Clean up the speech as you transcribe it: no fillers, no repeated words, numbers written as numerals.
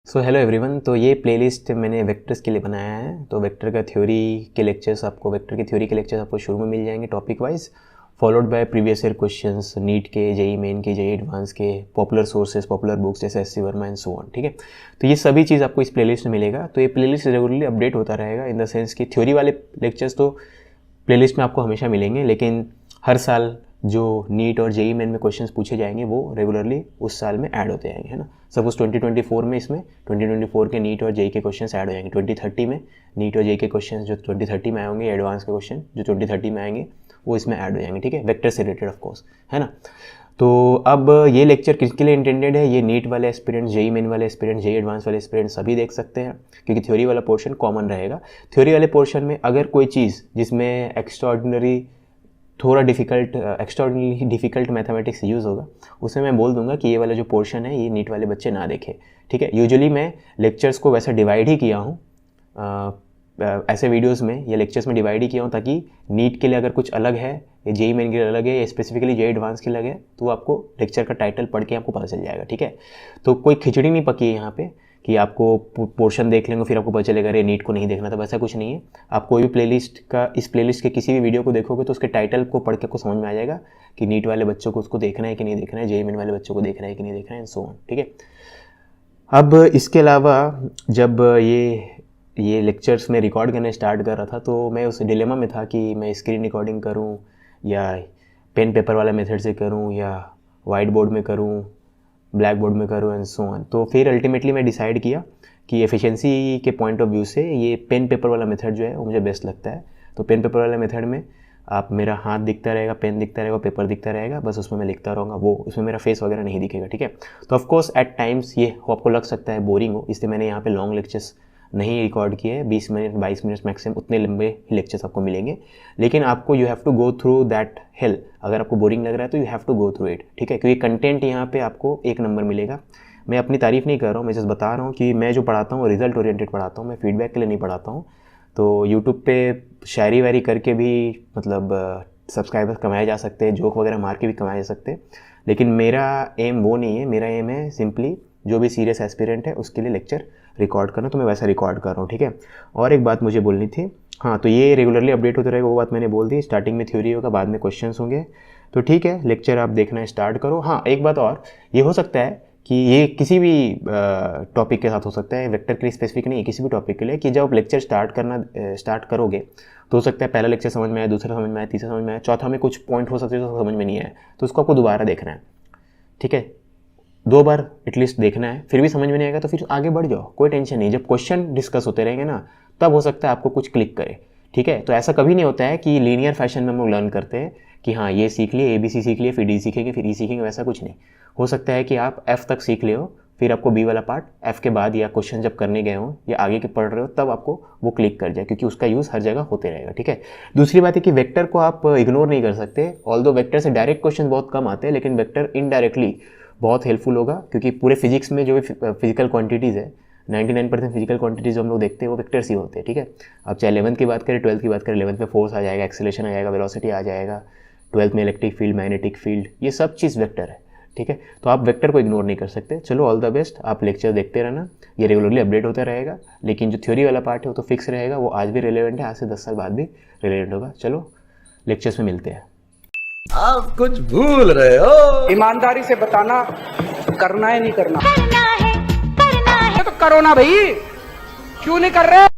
So hello everyone. तो ये playlist मैंने वेक्टर्स के लिए बनाया है। तो वेक्टर का थ्योरी के लेक्चर्स आपको वेक्टर की थ्योरी के लेक्चर्स आपको शुरू में मिल जाएंगे topic wise, followed by previous year questions, NEET के, जेई मेन के, जेई एडवांस के, पॉपुलर सोर्सेज, पॉपुलर बुक्स जैसे S C Verma and so on. ठीक है, तो ये सभी चीज़ आपको इस प्लेलिस्ट में मिलेगा। तो ये प्लेलिस्ट रेगुलरली अपडेट होता रहेगा इन द सेंस कि थ्योरी वाले लेक्चर्स तो प्लेलिस्ट में आपको हमेशा मिलेंगे, लेकिन हर साल जो नीट और जेई मेन में क्वेश्चंस पूछे जाएंगे वो रेगुलरली उस साल में ऐड होते जाएंगे, है ना। सपोज 2024 में इसमें 2024 के नीट और जेई के क्वेश्चंस ऐड हो जाएंगे। 2030 में नीट और जेई के क्वेश्चंस जो 2030 में आएंगे, एडवांस के क्वेश्चन जो 2030 में आएंगे वो इसमें ऐड हो जाएंगे। ठीक है, वेक्टर से रिलेटेड ऑफ कोर्स, है ना। तो अब ये लेक्चर किसके लिए इंटेंडेड है? ये नीट वाले एस्पिरेंट्स, जेई मेन वाले एस्पिरेंट्स, जेई एडवांस वाले एस्पिरेंट्स सभी देख सकते हैं, क्योंकि थ्योरी वाला पोर्शन कॉमन रहेगा। थ्योरी वाले पोर्शन में अगर कोई चीज़ जिसमें एक्स्ट्राऑर्डिनरी थोड़ा एक्स्ट्राऑर्डिनरी डिफिकल्ट मैथमेटिक्स यूज़ होगा, उसमें मैं बोल दूंगा कि ये वाला जो पोर्शन है ये नीट वाले बच्चे ना देखें। ठीक है, यूजुअली मैं लेक्चर्स को वैसा डिवाइड ही किया हूँ, ऐसे वीडियोस में या लेक्चर्स में डिवाइड ही किया हूँ ताकि नीट के लिए अगर कुछ अलग है या जेई मेन के लिए अलग है या स्पेसिफिकली जेई एडवांस के लिए अलग है तो आपको लेक्चर का टाइटल पढ़ के आपको पता चल जाएगा। ठीक है, तो कोई खिचड़ी नहीं पकी है यहाँ पे कि आपको पोर्शन देख लेंगे फिर आपको पता चलेगा अरे नीट को नहीं देखना था, वैसा कुछ नहीं है। आप कोई भी प्लेलिस्ट का, इस प्लेलिस्ट के किसी भी वीडियो को देखोगे तो उसके टाइटल को पढ़ के आपको समझ में आ जाएगा कि नीट वाले बच्चों को उसको देखना है कि नहीं देखना है, जेई मेन वाले बच्चों को देखना है कि नहीं देखना है, एंड सो ऑन। ठीक है, अब इसके अलावा जब ये लेक्चर्स में रिकॉर्ड करने स्टार्ट कर रहा था तो मैं उस डिलेमा में था कि मैं स्क्रीन रिकॉर्डिंग करूं या पेन पेपर वाला मेथड से करूं या वाइट बोर्ड में करूं, ब्लैक बोर्ड में करूँ एंड सो ऑन। तो फिर अल्टीमेटली मैं डिसाइड किया कि एफिशिएंसी के पॉइंट ऑफ व्यू से ये पेन पेपर वाला मेथड जो है वो मुझे बेस्ट लगता है। तो पेन पेपर वाले मेथड में आप मेरा हाथ दिखता रहेगा, पेन दिखता रहेगा, पेपर दिखता रहेगा, बस उसमें मैं लिखता रहूँगा, वो उसमें मेरा फेस वगैरह नहीं दिखेगा। ठीक है, तो ऑफकोर्स एट टाइम्स ये आपको लग सकता है बोरिंग हो, इसलिए मैंने यहाँ पे लॉन्ग लेक्चर्स नहीं रिकॉर्ड किए हैं। 20 मिनट 22 मिनट मैक्सिमम उतने लंबे लेक्चर्स आपको मिलेंगे, लेकिन आपको you have to go through that hell. अगर आपको बोरिंग लग रहा है तो you have to go through it. ठीक है, क्योंकि कंटेंट यहाँ पे आपको एक नंबर मिलेगा। मैं अपनी तारीफ नहीं कर रहा हूँ, मैं जस्ट बता रहा हूँ कि मैं जो पढ़ाता हूँ रिजल्ट ओरिएंटेड पढ़ाता हूँ, मैं फीडबैक के लिए नहीं पढ़ाता हूँ। तो यूट्यूब पे शायरी वायरी करके भी मतलब सब्सक्राइबर्स कमाए जा सकते हैं, जोक वगैरह मार के भी कमाए जा सकते हैं, लेकिन मेरा एम वो नहीं है। मेरा एम है सिंपली जो भी सीरियस एस्पिरेंट है उसके लिए लेक्चर रिकॉर्ड करना, तो मैं वैसा रिकॉर्ड कर रहा हूँ। ठीक है, और एक बात मुझे बोलनी थी, हाँ, तो ये रेगुलरली अपडेट होता रहेगा, वो बात मैंने बोल दी। स्टार्टिंग में थ्योरी होगा, बाद में क्वेश्चंस होंगे। तो ठीक है, लेक्चर आप देखना स्टार्ट करो। हाँ, एक बात और, ये हो सकता है कि ये किसी भी टॉपिक के साथ हो सकता है, वेक्टर के लिए स्पेसिफिक नहीं है, किसी भी टॉपिक के लिए, कि जब आप लेक्चर स्टार्ट करोगे तो हो सकता है पहला लेक्चर समझ में आए, दूसरा समझ में आए, तीसरा समझ में आए, चौथा में कुछ पॉइंट हो सकते हैं जो समझ में नहीं आए, तो उसको आपको दोबारा देखना है। ठीक है, 2 बार एटलीस्ट देखना है, फिर भी समझ में नहीं आएगा तो फिर आगे बढ़ जाओ, कोई टेंशन नहीं। जब क्वेश्चन डिस्कस होते रहेंगे ना तब हो सकता है आपको कुछ क्लिक करे। ठीक है, तो ऐसा कभी नहीं होता है कि लीनियर फैशन में हम लोग लर्न करते हैं कि हाँ ये सीख लिए, ABC सीख लिए, फिर D सीखेंगे, फिर E सीखेंगे, वैसा कुछ नहीं। हो सकता है कि आप F तक सीख ले हो, फिर आपको B वाला पार्ट F के बाद या क्वेश्चन जब करने गए हो या आगे के पढ़ रहे हो तब आपको वो क्लिक कर जाए, क्योंकि उसका यूज़ हर जगह होते रहेगा। ठीक है, दूसरी बात है कि वेक्टर को आप इग्नोर नहीं कर सकते। ऑल्दो वेक्टर से डायरेक्ट क्वेश्चन बहुत कम आते हैं, लेकिन वेक्टर इनडायरेक्टली बहुत हेल्पफुल होगा, क्योंकि पूरे फिजिक्स में जो भी फिजिकल क्वांटिटीज़ है 99% फिजिकल क्वांटिटीज़ जो हम लोग देखते हैं वो वेक्टर्स ही होते हैं। ठीक है, आप चाहे 11th की बात करें, 12th की बात करें, 11th में फोर्स आ जाएगा, एक्सेलरेशन आ जाएगा, वेलोसिटी आ जाएगा, 12th में इलेक्ट्रिक फील्ड, मैग्नेटिक फील्ड, ये सब चीज़ वेक्टर है। ठीक है, तो आप वेक्टर को इग्नोर नहीं कर सकते। चलो, ऑल द बेस्ट, आप लेक्चर देखते रहना, ये रेगुलरली अपडेट होता रहेगा, लेकिन जो थ्योरी वाला पार्ट है वो तो फिक्स रहेगा, वो आज भी रिलेवेंट है, आज से 10 साल बाद भी रिलेवेंट होगा। चलो, लेक्चर्स में मिलते हैं। आप कुछ भूल रहे हो। ईमानदारी से बताना, करना है नहीं करना? करना है तो करो ना भाई, क्यों नहीं कर रहे?